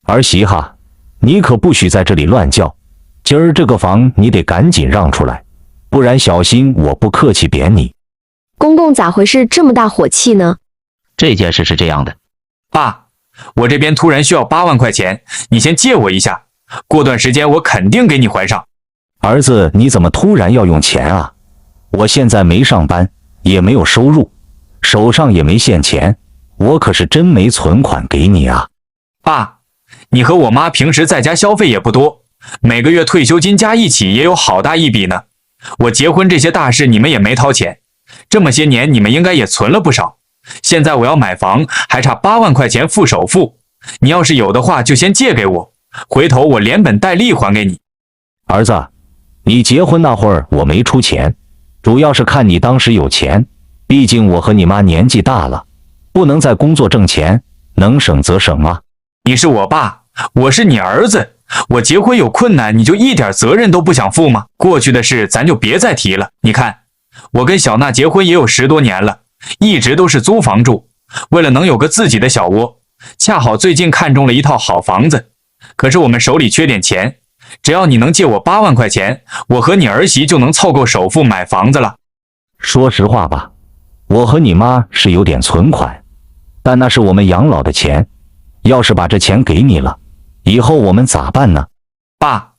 儿媳哈，你可不许在这里乱叫，今儿这个房你得赶紧让出来，不然小心我不客气扁你。公公咋回事这么大火气呢？这件事是这样的，爸，我这边突然需要8万块钱，你先借我一下，过段时间我肯定给你还上。儿子，你怎么突然要用钱啊？我现在没上班，也没有收入，手上也没现钱，我可是真没存款给你啊。爸，你和我妈平时在家消费也不多，每个月退休金加一起也有好大一笔呢。我结婚这些大事你们也没掏钱，这么些年你们应该也存了不少。现在我要买房，还差8万块钱付首付，你要是有的话就先借给我，回头我连本带利还给你。儿子，你结婚那会儿我没出钱，主要是看你当时有钱，毕竟我和你妈年纪大了，不能再工作挣钱，能省则省啊。你是我爸，我是你儿子，我结婚有困难你就一点责任都不想负吗？过去的事咱就别再提了。你看，我跟小娜结婚也有10多年了，一直都是租房住，为了能有个自己的小窝，恰好最近看中了一套好房子，可是我们手里缺点钱，只要你能借我8万块钱，我和你儿媳就能凑够首付买房子了。说实话吧，我和你妈是有点存款，但那是我们养老的钱，要是把这钱给你了，以后我们咋办呢？爸，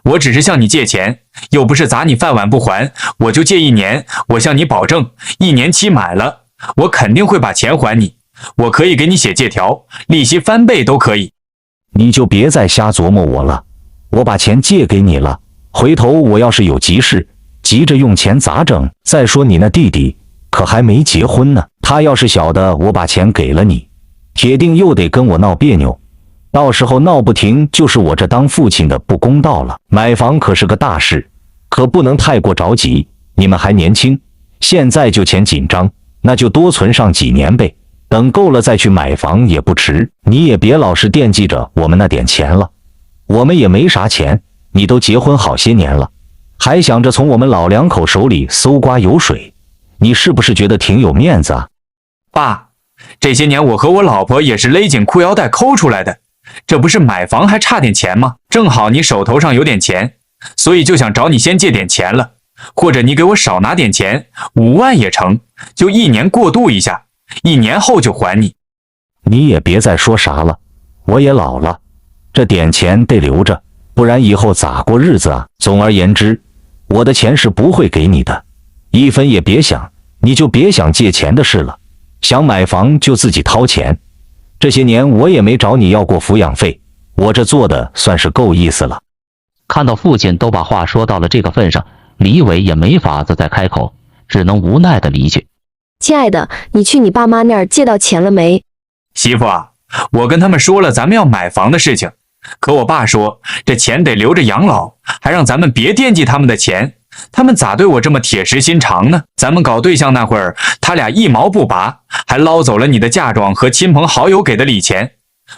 我只是向你借钱，又不是砸你饭碗不还，我就借1年，我向你保证，1年期满了，我肯定会把钱还你，我可以给你写借条，利息翻倍都可以。你就别再瞎琢磨我了，我把钱借给你了，回头我要是有急事，急着用钱咋整？再说你那弟弟可还没结婚呢，他要是晓得我把钱给了你，铁定又得跟我闹别扭，到时候闹不停就是我这当父亲的不公道了。买房可是个大事，可不能太过着急，你们还年轻，现在就钱紧张，那就多存上几年呗，等够了再去买房也不迟。你也别老是惦记着我们那点钱了，我们也没啥钱，你都结婚好些年了，还想着从我们老两口手里搜刮油水，你是不是觉得挺有面子啊？爸，这些年我和我老婆也是勒紧裤腰带抠出来的，这不是买房还差点钱吗？正好你手头上有点钱，所以就想找你先借点钱了，或者你给我少拿点钱，5万也成，就1年过渡一下，1年后就还你。你也别再说啥了，我也老了，这点钱得留着，不然以后咋过日子啊？总而言之，我的钱是不会给你的，1分也别想，你就别想借钱的事了，想买房就自己掏钱。这些年我也没找你要过抚养费，我这做的算是够意思了。看到父亲都把话说到了这个份上，李伟也没法子再开口，只能无奈的离去。亲爱的，你去你爸妈那儿借到钱了没？媳妇啊，我跟他们说了咱们要买房的事情，可我爸说这钱得留着养老，还让咱们别惦记他们的钱，他们咋对我这么铁石心肠呢？咱们搞对象那会儿，他俩1毛不拔，还捞走了你的嫁妆和亲朋好友给的礼钱。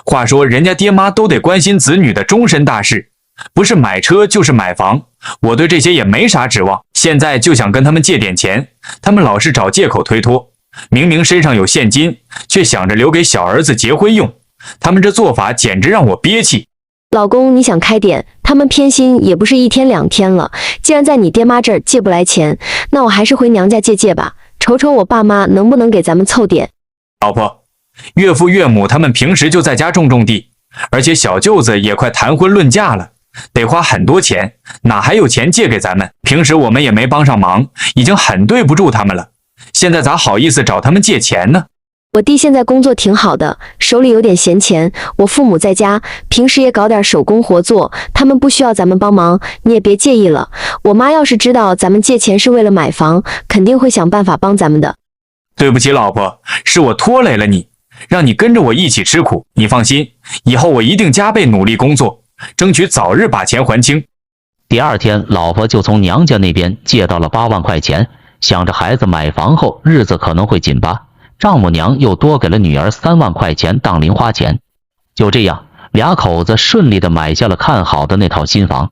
话说人家爹妈都得关心子女的终身大事，不是买车就是买房，我对这些也没啥指望，现在就想跟他们借点钱，他们老是找借口推脱，明明身上有现金，却想着留给小儿子结婚用，他们这做法简直让我憋气。老公，你想开点，他们偏心也不是1天2天了，既然在你爹妈这儿借不来钱，那我还是回娘家借吧，瞅瞅我爸妈能不能给咱们凑点。老婆，岳父岳母他们平时就在家种地，而且小舅子也快谈婚论嫁了，得花很多钱，哪还有钱借给咱们？平时我们也没帮上忙，已经很对不住他们了，现在咋好意思找他们借钱呢？我弟现在工作挺好的，手里有点闲钱，我父母在家，平时也搞点手工活做，他们不需要咱们帮忙，你也别介意了。我妈要是知道咱们借钱是为了买房，肯定会想办法帮咱们的。对不起老婆，是我拖累了你，让你跟着我一起吃苦，你放心，以后我一定加倍努力工作，争取早日把钱还清。第二天，老婆就从娘家那边借到了8万块钱，想着孩子买房后日子可能会紧巴，丈母娘又多给了女儿3万块钱当零花钱。就这样，俩口子顺利的买下了看好的那套新房。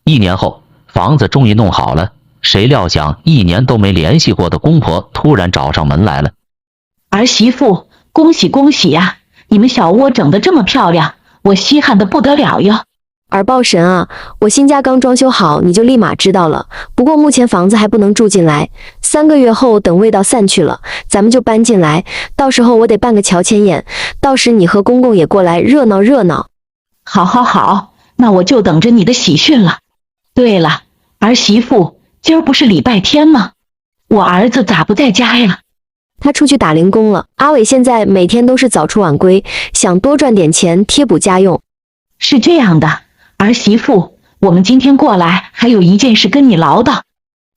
1年后，房子终于弄好了，谁料想1年都没联系过的公婆突然找上门来了。儿媳妇，恭喜恭喜呀！你们小窝整得这么漂亮，我稀罕的不得了哟。耳报神啊，我新家刚装修好，你就立马知道了。不过目前房子还不能住进来，3个月后等味道散去了，咱们就搬进来。到时候我得办个乔迁宴，到时你和公公也过来热闹热闹。好好好，那我就等着你的喜讯了。对了，儿媳妇，今儿不是礼拜天吗？我儿子咋不在家呀？他出去打零工了。阿伟现在每天都是早出晚归，想多赚点钱贴补家用。是这样的，儿媳妇，我们今天过来还有一件事跟你唠叨。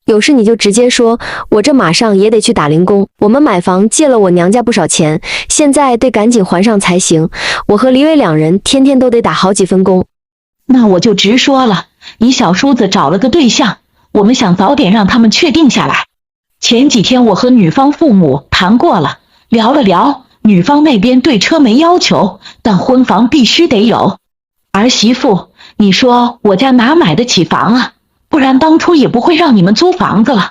有事你就直接说，我这马上也得去打零工。我们买房借了我娘家不少钱，现在得赶紧还上才行。我和李伟2人天天都得打好几份工。那我就直说了，你小叔子找了个对象，我们想早点让他们确定下来。前几天我和女方父母谈过了，聊了聊，女方那边对车没要求，但婚房必须得有。儿媳妇，你说我家哪买得起房啊？不然当初也不会让你们租房子了。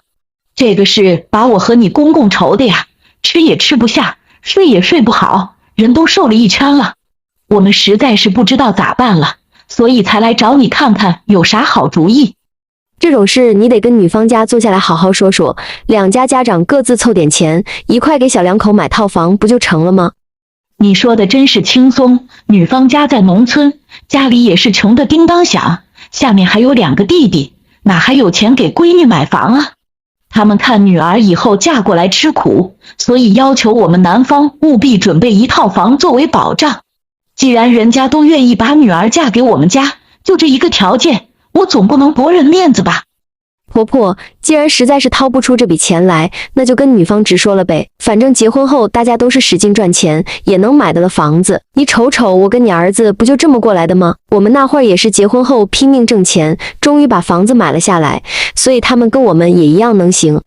这个是把我和你公公愁的呀，吃也吃不下，睡也睡不好，人都瘦了一圈了。我们实在是不知道咋办了，所以才来找你看看有啥好主意。这种事你得跟女方家坐下来好好说说，2家家长各自凑点钱，一块给小两口买套房，不就成了吗？你说的真是轻松，女方家在农村，家里也是穷得叮当响，下面还有2个弟弟，哪还有钱给闺女买房啊？他们看女儿以后嫁过来吃苦，所以要求我们男方务必准备一套房作为保障。既然人家都愿意把女儿嫁给我们家，就这一个条件，我总不能驳人面子吧。婆婆，既然实在是掏不出这笔钱来，那就跟女方直说了呗。反正结婚后大家都是使劲赚钱，也能买得了房子。你瞅瞅，我跟你儿子不就这么过来的吗？我们那会儿也是结婚后拼命挣钱，终于把房子买了下来，所以他们跟我们也一样能行。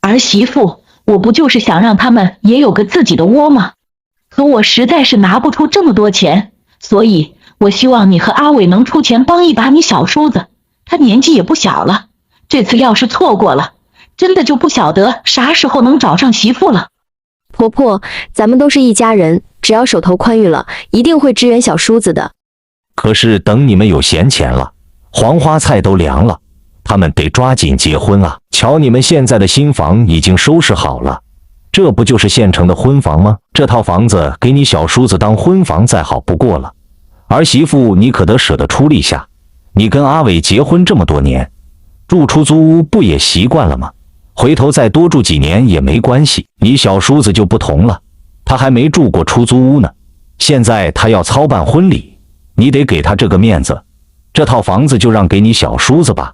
儿媳妇，我不就是想让他们也有个自己的窝吗？可我实在是拿不出这么多钱，所以我希望你和阿伟能出钱帮一把你小叔子，他年纪也不小了。这次要是错过了，真的就不晓得啥时候能找上媳妇了。婆婆，咱们都是一家人，只要手头宽裕了，一定会支援小叔子的。可是等你们有闲钱了，黄花菜都凉了，他们得抓紧结婚啊！瞧你们现在的新房已经收拾好了，这不就是现成的婚房吗？这套房子给你小叔子当婚房再好不过了。儿媳妇，你可得舍得出力下，你跟阿伟结婚这么多年，住出租屋不也习惯了吗？回头再多住几年也没关系。你小叔子就不同了，他还没住过出租屋呢，现在他要操办婚礼，你得给他这个面子。这套房子就让给你小叔子吧，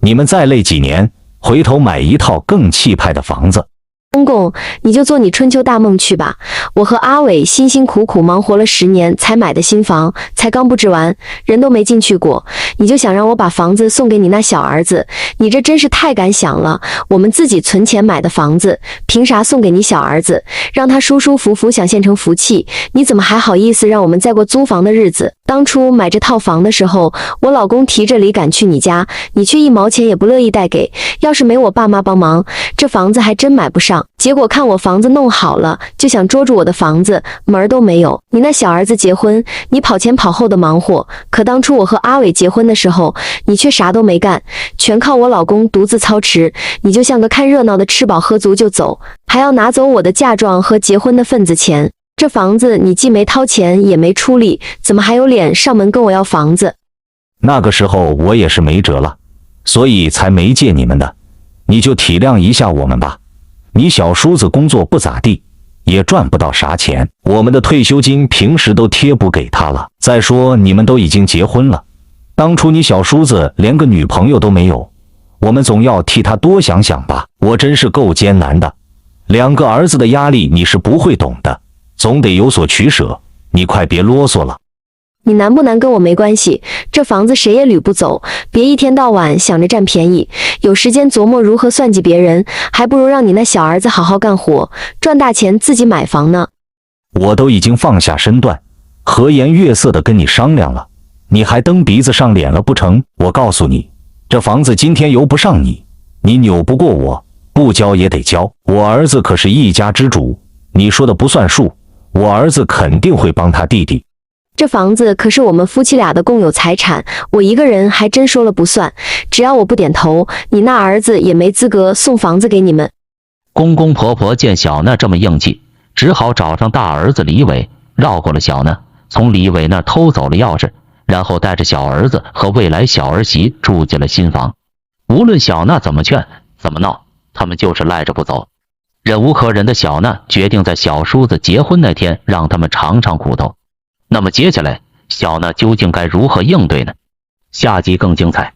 你们再累几年，回头买一套更气派的房子。公公，你就做你春秋大梦去吧。我和阿伟辛辛苦苦忙活了10年才买的新房，才刚布置完，人都没进去过，你就想让我把房子送给你那小儿子？你这真是太敢想了！我们自己存钱买的房子，凭啥送给你小儿子？让他舒舒服服享现成福气，你怎么还好意思让我们再过租房的日子？当初买这套房的时候，我老公提着礼赶去你家，你却1毛钱也不乐意带给。要是没我爸妈帮忙，这房子还真买不上。结果看我房子弄好了，就想捉住我的房子，门儿都没有。你那小儿子结婚，你跑前跑后的忙活，可当初我和阿伟结婚的时候，你却啥都没干，全靠我老公独自操持。你就像个看热闹的，吃饱喝足就走，还要拿走我的嫁妆和结婚的份子钱。这房子你既没掏钱也没出力，怎么还有脸上门跟我要房子？那个时候我也是没辙了，所以才没借你们的，你就体谅一下我们吧。你小叔子工作不咋地，也赚不到啥钱，我们的退休金平时都贴补给他了。再说你们都已经结婚了，当初你小叔子连个女朋友都没有，我们总要替他多想想吧。我真是够艰难的，2个儿子的压力你是不会懂的，总得有所取舍，你快别啰嗦了。你难不难跟我没关系，这房子谁也捋不走，别一天到晚想着占便宜，有时间琢磨如何算计别人，还不如让你那小儿子好好干活，赚大钱自己买房呢。我都已经放下身段，和颜悦色地跟你商量了，你还蹬鼻子上脸了不成？我告诉你，这房子今天由不上你，你扭不过我，不交也得交。我儿子可是一家之主，你说的不算数，我儿子肯定会帮他弟弟。这房子可是我们夫妻俩的共有财产，我一个人还真说了不算。只要我不点头，你那儿子也没资格送房子给你们。公公婆婆见小娜这么硬气，只好找上大儿子李伟，绕过了小娜，从李伟那儿偷走了钥匙，然后带着小儿子和未来小儿媳住进了新房。无论小娜怎么劝，怎么闹，他们就是赖着不走。忍无可忍的小娜决定在小叔子结婚那天让他们尝尝苦头。那么接下来，小娜究竟该如何应对呢？下集更精彩。